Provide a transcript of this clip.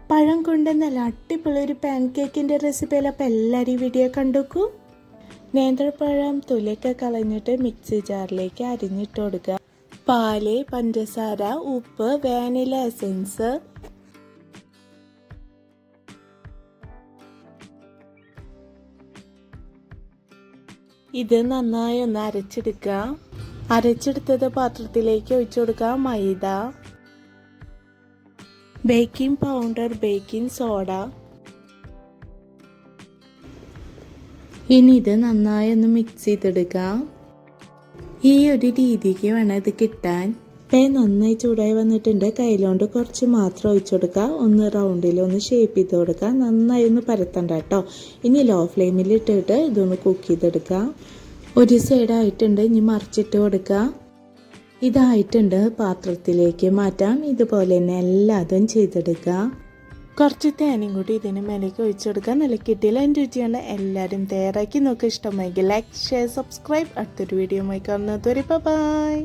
പഴം കൊണ്ട് നല്ല അടിപൊളി ഒരു പാൻ കേക്കിൻ്റെ റെസിപ്പിയിൽ അപ്പോൾ എല്ലാവരും ഈ വീഡിയോ കണ്ടുനോക്കൂ. നേന്ത്രപ്പഴം തൊലിയൊക്കെ കളഞ്ഞിട്ട് മിക്സി ജാറിലേക്ക് അരിഞ്ഞിട്ട് കൊടുക്കുക. പാല്, പഞ്ചസാര, ഉപ്പ്, വാനില എസൻസ്, ഇത് നന്നായി ഒന്ന് അരച്ചെടുക്കുക. അരച്ചെടുത്തത് പാത്രത്തിലേക്ക് ഒഴിച്ചു കൊടുക്കുക. മൈദ, ബേക്കിംഗ് പൗഡർ, ബേക്കിംഗ് സോഡ. ഇനി ഇത് നന്നായി ഒന്ന് മിക്സ് ചെയ്തെടുക്കുക. ഈ ഒരു രീതിക്ക് വേണം ഇത് കിട്ടാൻ. പാൻ നന്നായി ചൂടായി വന്നിട്ടുണ്ട്. കയ്യിലോണ്ട് കുറച്ച് മാത്രം ഒഴിച്ചു കൊടുക്കുക. ഒന്ന് റൗണ്ടിൽ ഒന്ന് ഷേപ്പ് ചെയ്ത് കൊടുക്കുക. നന്നായി ഒന്ന് പരത്തണ്ട കേട്ടോ. ഇനി ലോ ഫ്ലെയിമിൽ ഇട്ടിട്ട് ഇതൊന്ന് കുക്ക് ചെയ്തെടുക്കുക. ഒരു സൈഡായിട്ടുണ്ട്, ഇനി മറിച്ചിട്ട് കൊടുക്കുക. ഇതായിട്ടുണ്ട്, പാത്രത്തിലേക്ക് മാറ്റാം. ഇതുപോലെ തന്നെ എല്ലാതും ചെയ്തെടുക്കുക. കുറച്ച് തേനും കൂടി ഇതിന് മേലേക്ക് ഒഴിച്ചെടുക്കുക. നല്ല കിട്ടിയില്ല രുചിയാണ്. എല്ലാവരും തയ്യാറാക്കി നോക്കുക. ഇഷ്ടമായെങ്കിൽ ലൈക്ക്, ഷെയർ, സബ്സ്ക്രൈബ്. അടുത്തൊരു വീഡിയോ കാണുന്നത് വരെ ബൈ.